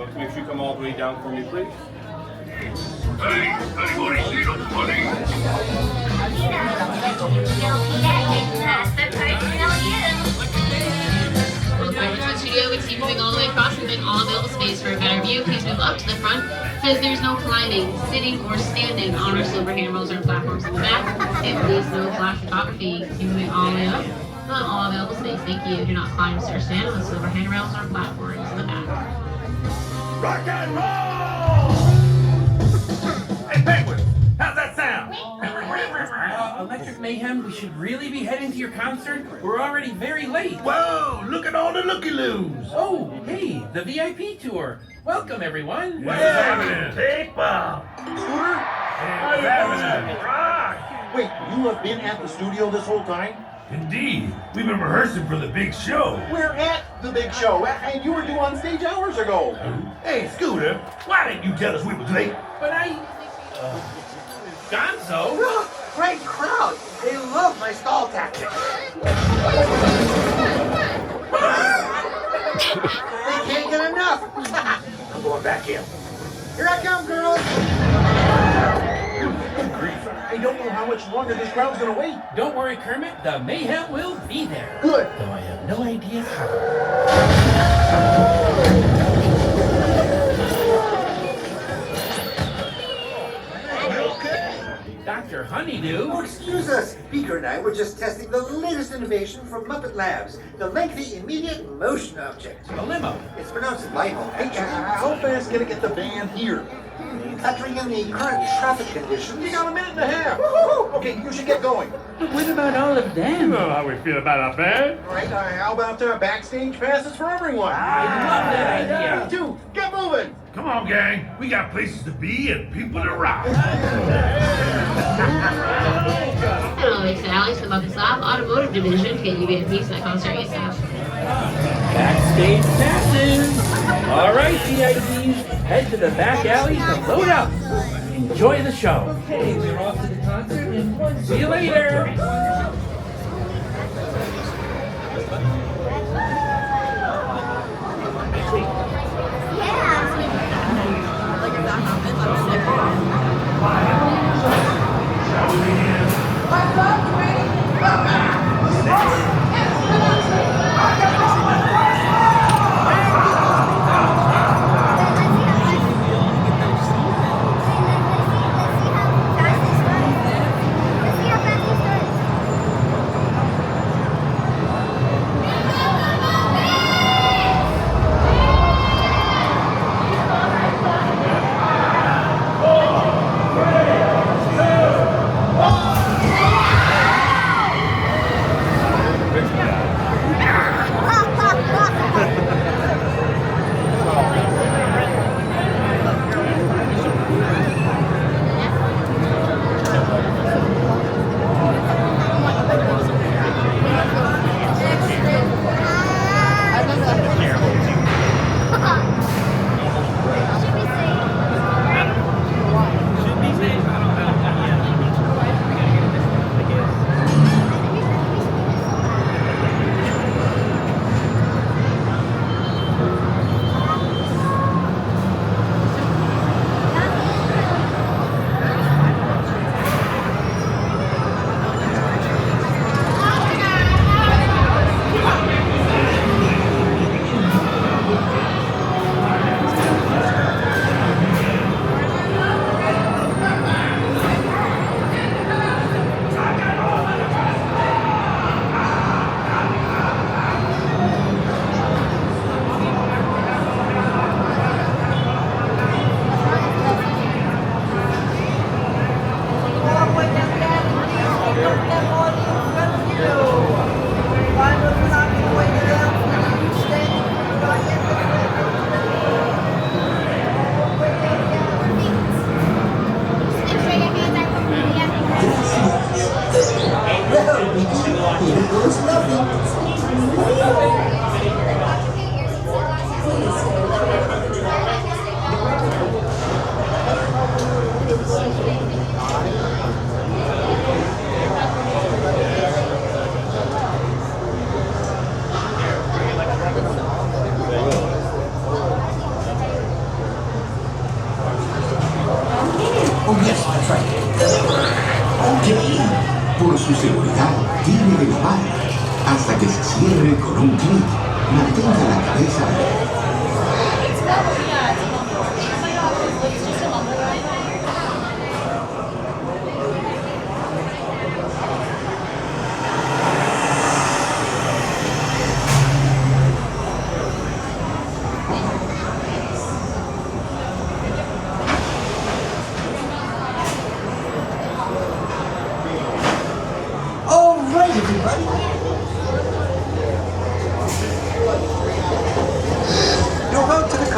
folks. Make sure you come all the way down for me, please. Hey, anybody see the money? Welcome to the studio. We keep moving all the way across and make all available space for a better view. Please move up to the front. Says there's no climbing, sitting, or standing on our silver handrails or platforms in the back. And please no flash photography. Keep moving all the way up. All available space. Thank you. Do not climb, sit, or stand on the silver handrails or platforms in the back. Rock and roll! Hey, Penguin, how's that sound? Electric Mayhem, we should really be heading to your concert. We're already very late. Whoa, look at all the looky-loos. Oh, hey, the VIP tour. Welcome, everyone. What's happening? People. Scooter? What's happening? Rock. Wait, you have been at the studio this whole time? Indeed, we've been rehearsing for the big show. We're at the big show, and you were due on stage hours ago. Hey, Scooter, why didn't you tell us we was late? But Gonzo? Great crowd. They love my stall tactics. They can't get enough. I'm going back in. Here I come, girls. I don't know how much longer this crowd's gonna wait. Don't worry, Kermit. The Mayhem will be there. Good. Though I have no idea how. Dr. Honeydew? Oh, excuse us. Beaker and I were just testing the latest innovation from Muppet Labs, the lengthy immediate motion object. A limo. It's pronounced LIMO, Hey, actually. how fast can I get the band here? Factoring in the current traffic conditions. You got a minute and a half. Woo-hoo. Okay, you should get going. But what about all of them? How we feel about our band? All right, how about backstage passes for everyone? I love that idea. Me too. Get moving. Come on, gang. We got places to be and people to rock. Hello, it's Alex from Muppets Lab Automotive Division. Get you VIPs to that concert ASAP. Backstage passes. All right, VIPs, head to the back alley to load up. Enjoy the show. Okay, we're off to the concert and see you later.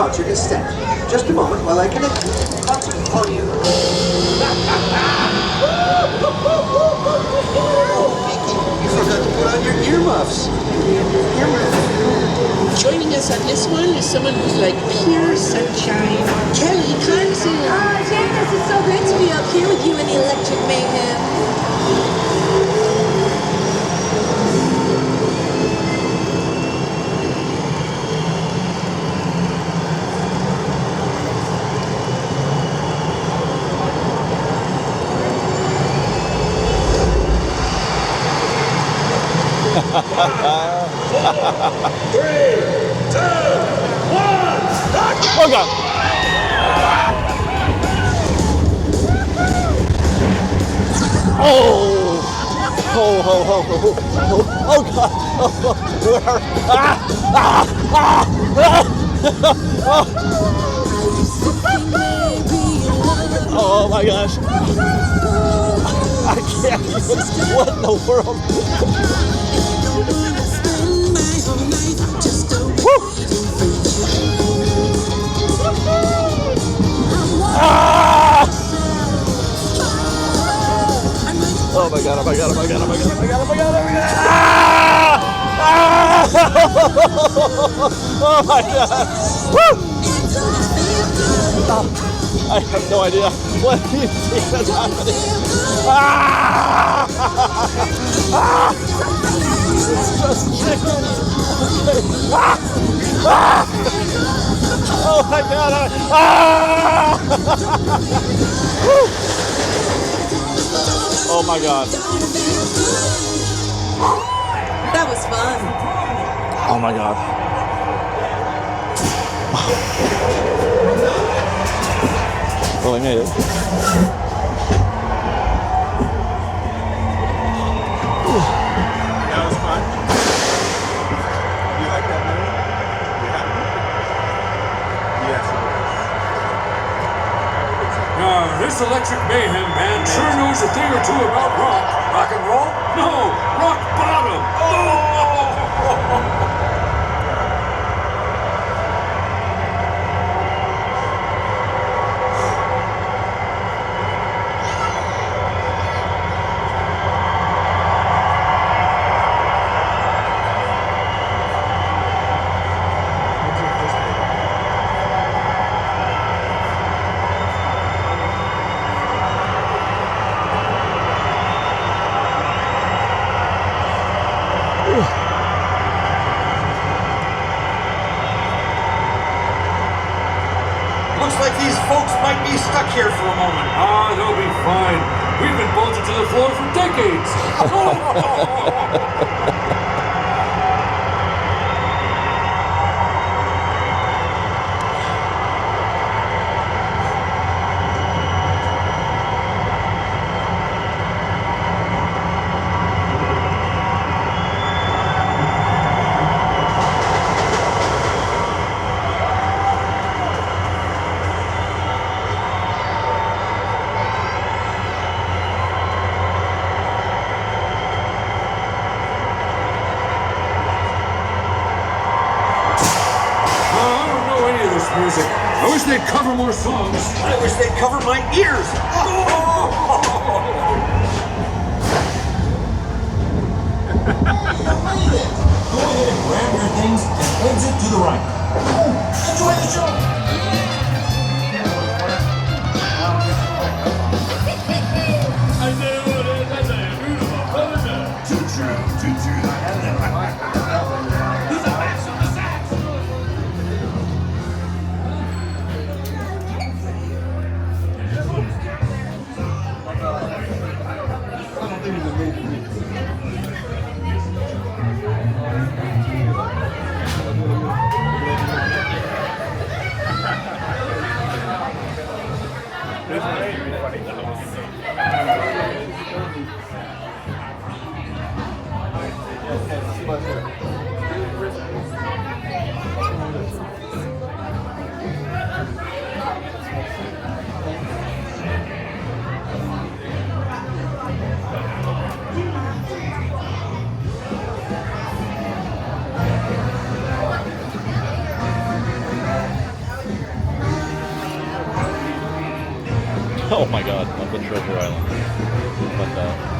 concert instead. Just a moment while I connect the concert audio. Mickey, you forgot to put on your earmuffs. Joining us on this one is someone who's like pure sunshine. Kelly Clarkson. Oh, Janice, it's so great to be up here with you in the Electric Mayhem. Oh God! Oh! Oh God! Where? Oh my gosh! I can't even. What in the world? Ah! Oh my God, oh my God, oh my God, oh my God, oh my God, oh my God, oh my God. Ah! Oh my God. Woo! I have no idea what is happening. Ah! Ah! It's just chicken. Okay. Ah! Ah! Oh my God. Ah! Oh my God. That was fun. Oh my God. Well, I made it. That was fun. You like that movie? Yeah. Yes, it This Electric Mayhem band sure knows a thing or two about rock. Rock and roll? No, rock bottom. Looks like these folks might be stuck here for a moment. Ah, they'll be fine. We've been bolted to the floor for decades. Music. I wish they'd cover more songs. I wish they'd cover my ears. Go ahead and grab your things and exit to the right. Enjoy the show. Oh my god, up at Treasure Island. How about that?